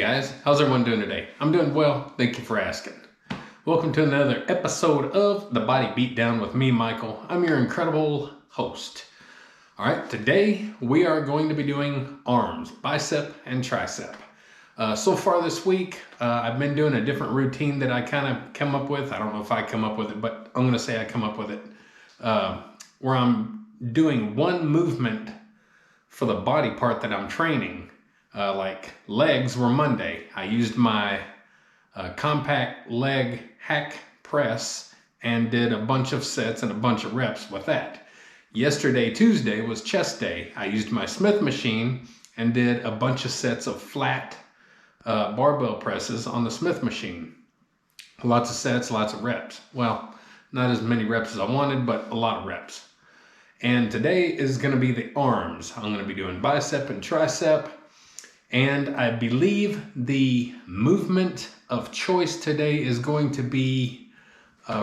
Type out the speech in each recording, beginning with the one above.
guys, how's everyone doing today? I'm doing well, thank you for asking. Welcome to another episode of The Body Beatdown with me, Michael. I'm your incredible host. Alright, today we are going to be doing arms, bicep and tricep. So far this week, I've been doing a different routine that I kind of come up with. I don't know if I come up with it, but I'm going to say I come up with it. Where I'm doing one movement for the body part that I'm training. Like legs were Monday. I used my compact leg hack press and did a bunch of sets and a bunch of reps with that. Yesterday, Tuesday, was chest day. I used my Smith machine and did a bunch of sets of flat barbell presses on the Smith machine. Lots of sets, lots of reps. Well, not as many reps as I wanted, but a lot of reps. And today is going to be the arms. I'm going to be doing bicep and tricep. And I believe the movement of choice today is going to be,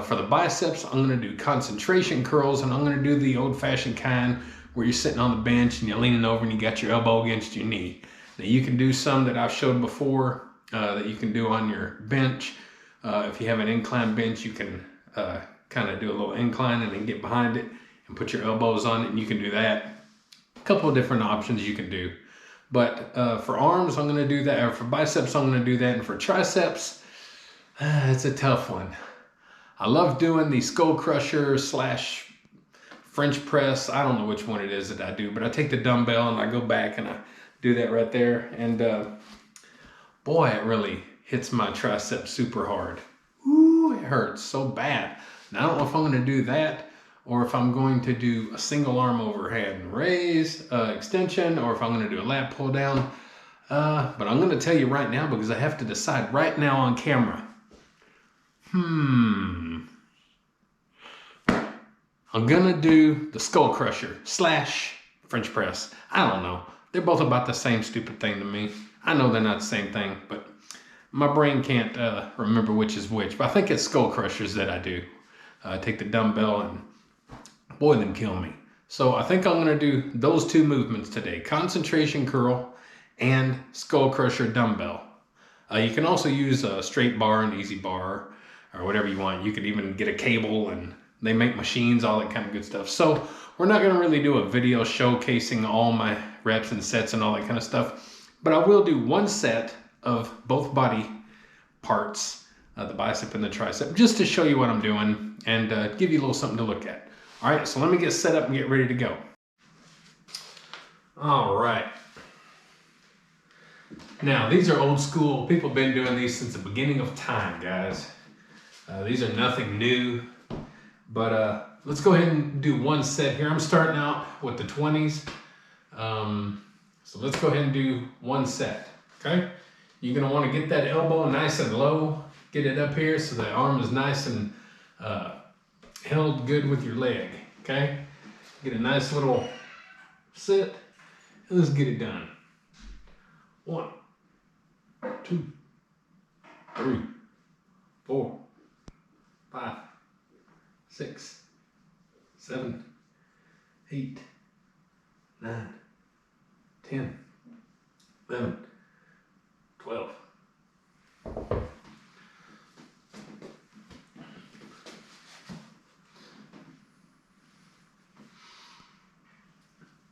for the biceps, I'm going to do concentration curls, and I'm going to do the old-fashioned kind where you're sitting on the bench and you're leaning over and you got your elbow against your knee. Now you can do some that I've showed before that you can do on your bench. If you have an incline bench, you can kind of do a little incline and then get behind it and put your elbows on it, and you can do that. A couple of different options you can do. But for arms, I'm going to do that, or for biceps, I'm going to do that, and for triceps, it's a tough one. I love doing the skull crusher / French press. I don't know which one it is that I do, but I take the dumbbell and I go back and I do that right there, and boy, it really hits my tricep super hard. Ooh, it hurts so bad. Now, I don't know if I'm going to do that, or if I'm going to do a single arm overhead and raise extension, or if I'm going to do a lat pull down. But I'm going to tell you right now, because I have to decide right now on camera. I'm going to do the skull crusher / French press. I don't know. They're both about the same stupid thing to me. I know they're not the same thing, but my brain can't remember which is which. But I think it's skull crushers that I do. Take the dumbbell and boy, them kill me. So I think I'm going to do those two movements today. Concentration curl and skull crusher dumbbell. You can also use a straight bar and easy bar or whatever you want. You could even get a cable, and they make machines, all that kind of good stuff. So we're not going to really do a video showcasing all my reps and sets and all that kind of stuff. But I will do one set of both body parts, the bicep and the tricep, just to show you what I'm doing and give you a little something to look at. All right, so let me get set up and get ready to go. All right. Now, these are old school. People have been doing these since the beginning of time, guys. These are nothing new, but let's go ahead and do one set here. I'm starting out with the 20s. So let's go ahead and do one set, okay? You're gonna wanna get that elbow nice and low, get it up here so the arm is nice and held good with your leg, okay? Get a nice little sit, and let's get it done. 1, 2, 3, 4, 5, 6, 7, 8, 9, 10, 11, 12.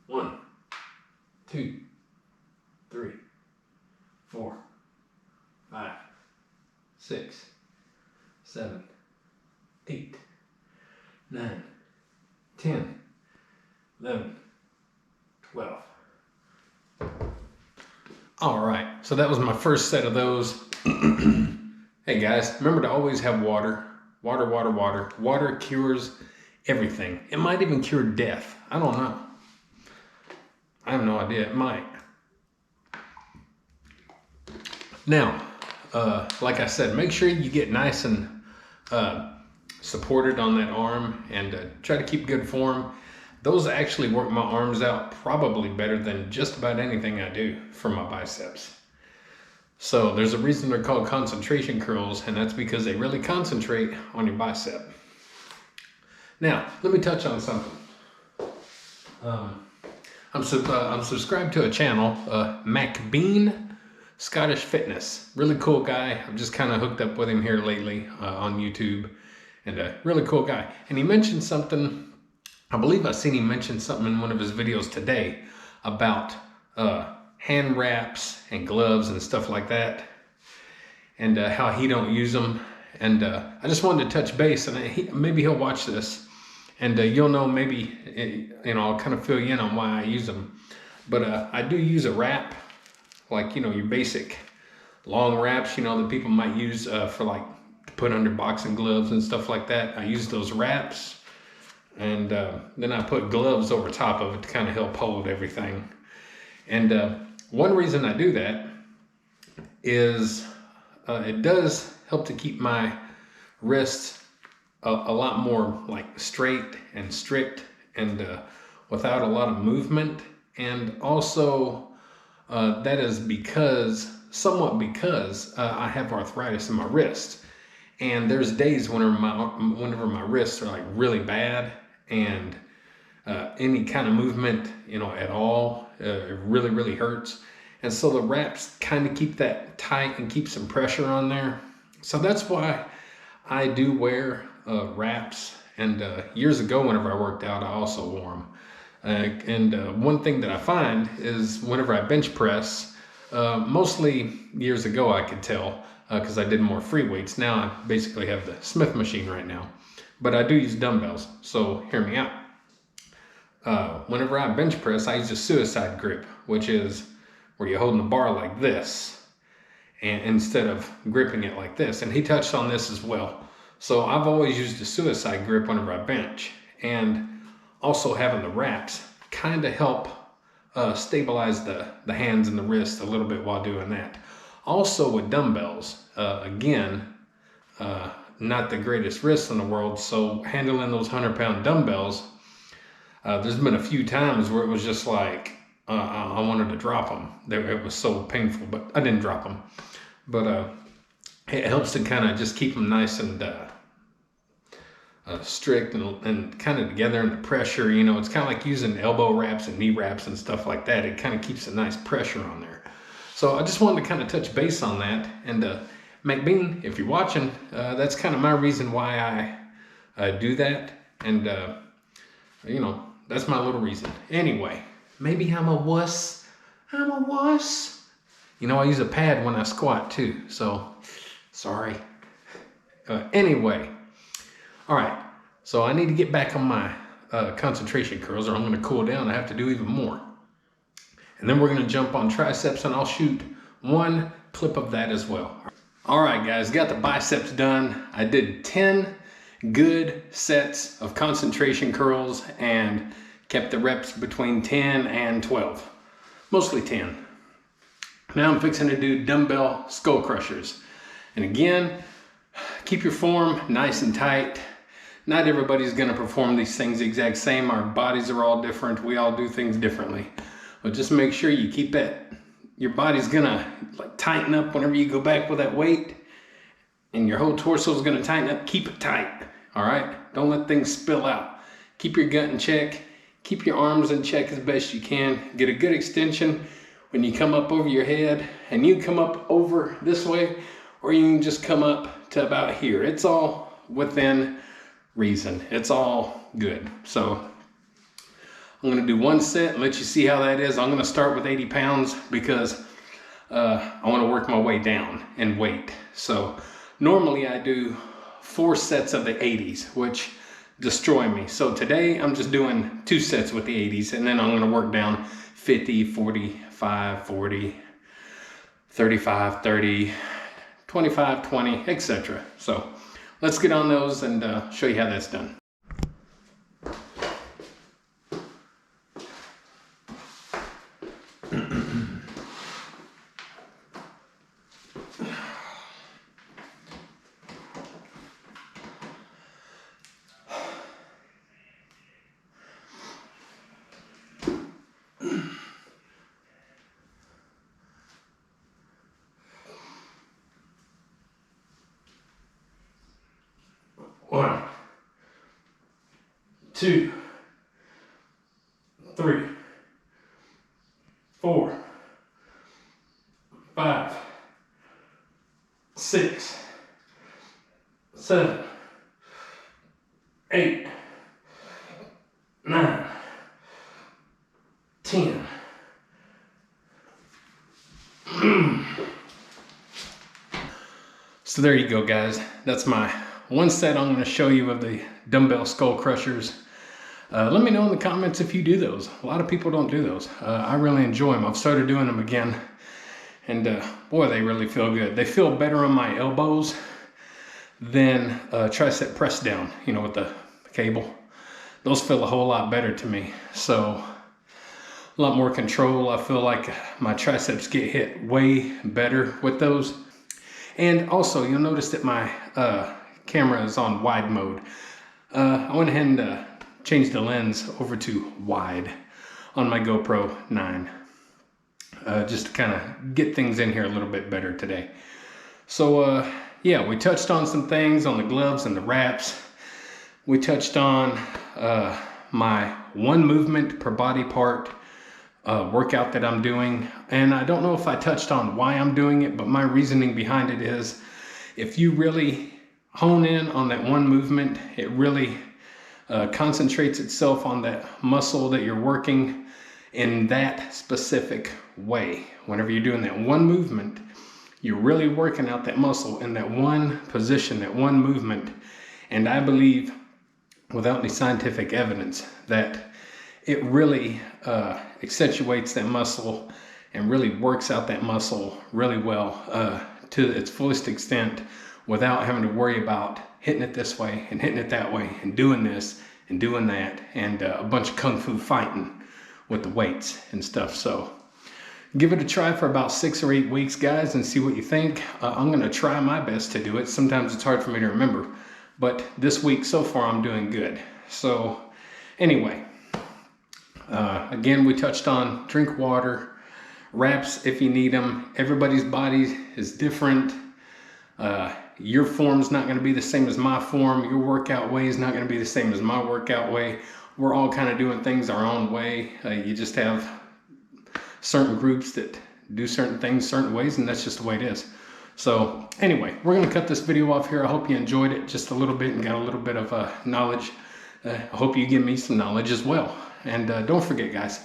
One, 2, 3, 4, 5, 6, 7, 8, 9, 10, 11, 12. All right, so that was my first set of those. Hey guys, remember to always have water. Water, water, water. Water cures everything. It might even cure death. I don't know. I have no idea. It might. Now, like I said, make sure you get nice and supported on that arm, and try to keep good form. Those actually work my arms out probably better than just about anything I do for my biceps. So there's a reason they're called concentration curls, and that's because they really concentrate on your bicep. Now, let me touch on something. I'm subscribed to a channel, MacBean Scottish Fitness. Really cool guy. I've just kind of hooked up with him here lately on YouTube, and a really cool guy. And he mentioned something, I believe I seen him mention something in one of his videos today about hand wraps and gloves and stuff like that, and how he don't use them. And I just wanted to touch base, and maybe he'll watch this, and you'll know, maybe, I'll kind of fill you in on why I use them. But I do use a wrap, like, your basic long wraps, that people might use for like to put under boxing gloves and stuff like that. I use those wraps, and then I put gloves over top of it to kind of help hold everything. And one reason I do that is it does help to keep my wrists a lot more like straight and strict, and without a lot of movement. And also that is somewhat because I have arthritis in my wrist, and there's days whenever my wrists are like really bad, and any kind of movement at all, it really hurts. And so the wraps kind of keep that tight and keep some pressure on there. So that's why I do wear wraps. And years ago, whenever I worked out, I also wore them. And one thing that I find is whenever I bench press, mostly years ago I could tell, because I did more free weights. Now I basically have the Smith machine right now, but I do use dumbbells, so hear me out. Whenever I bench press, I use a suicide grip, which is where you're holding the bar like this, and instead of gripping it like this. And he touched on this as well. So I've always used a suicide grip whenever I bench, and also having the wraps kind of help stabilize the hands and the wrist a little bit while doing that. Also with dumbbells, again, not the greatest wrists in the world, so handling those 100-pound dumbbells, there's been a few times where it was just like I wanted to drop them. It was so painful, but I didn't drop them. But it helps to kind of just keep them nice and strict and kind of together, and the pressure, it's kind of like using elbow wraps and knee wraps and stuff like that. It kind of keeps a nice pressure on there. So I just wanted to kind of touch base on that. And McBean, if you're watching, that's kind of my reason why I do that. And that's my little reason. Anyway, maybe I'm a wuss. I'm a wuss. I use a pad when I squat too, so sorry. Anyway. All right, so I need to get back on my concentration curls, or I'm going to cool down. I have to do even more. And then we're going to jump on triceps, and I'll shoot one clip of that as well. All right, guys, got the biceps done. I did 10 good sets of concentration curls and kept the reps between 10 and 12, mostly 10. Now I'm fixing to do dumbbell skull crushers. And again, keep your form nice and tight. Not everybody's going to perform these things the exact same. Our bodies are all different. We all do things differently. But just make sure you keep that. Your body's going to tighten up whenever you go back with that weight. And your whole torso is going to tighten up. Keep it tight. All right? Don't let things spill out. Keep your gut in check. Keep your arms in check as best you can. Get a good extension when you come up over your head. And you come up over this way, or you can just come up to about here. It's all within reason. It's all good. So I'm going to do one set and let you see how that is. I'm going to start with 80 pounds because I want to work my way down in weight. So normally I do 4 sets of the 80s, which destroy me. So today I'm just doing 2 sets with the 80s, and then I'm going to work down 50, 45, 40, 35, 30, 25, 20, etc. So let's get on those and show you how that's done. One, 2, 3, 4, 5, So there you go, guys. That's my one set I'm going to show you of the dumbbell skull crushers. Let me know in the comments if you do those. A lot of people don't do those. I really enjoy them. I've started doing them again. And boy, they really feel good. They feel better on my elbows than tricep press down, you know, with the cable. Those feel a whole lot better to me. So a lot more control. I feel like my triceps get hit way better with those. And also, you'll notice that my camera is on wide mode. I went ahead and changed the lens over to wide on my GoPro 9. Just to kind of get things in here a little bit better today. So yeah, we touched on some things on the gloves and the wraps. We touched on my one movement per body part workout that I'm doing. And I don't know if I touched on why I'm doing it, but my reasoning behind it is if you really hone in on that one movement, it really concentrates itself on that muscle that you're working in that specific way. Whenever you're doing that one movement, you're really working out that muscle in that one position, that one movement. And I believe, without any scientific evidence, that it really accentuates that muscle and really works out that muscle really well to its fullest extent without having to worry about hitting it this way and hitting it that way and doing this and doing that and a bunch of kung fu fighting with the weights and stuff. So give it a try for about 6 or 8 weeks, guys, and see what you think. I'm going to try my best to do it. Sometimes it's hard for me to remember, but this week so far I'm doing good. So anyway, again, we touched on drink water, wraps if you need them. Everybody's body is different. Your form's not going to be the same as my form. Your workout way is not going to be the same as my workout way. We're all kind of doing things our own way. You just have certain groups that do certain things certain ways, and that's just the way it is. So anyway, we're going to cut this video off here. I hope you enjoyed it just a little bit and got a little bit of knowledge. I hope you give me some knowledge as well. And don't forget, guys,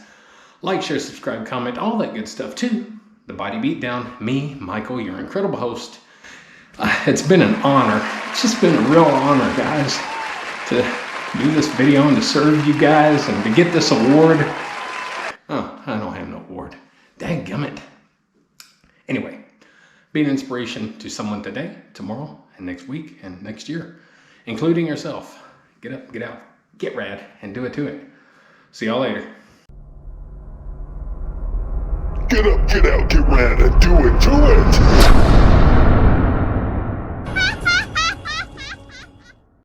like, share, subscribe, comment, all that good stuff to The Body Beatdown. Me, Michael, your incredible host. It's been an honor. It's just been a real honor, guys, to do this video and to serve you guys and to get this award. Oh, I don't have no award. Dadgummit. Anyway, be an inspiration to someone today, tomorrow, and next week, and next year, including yourself. Get up, get out, get rad, and do it to it. See y'all later. Get up, get out, get rad, and do it to it!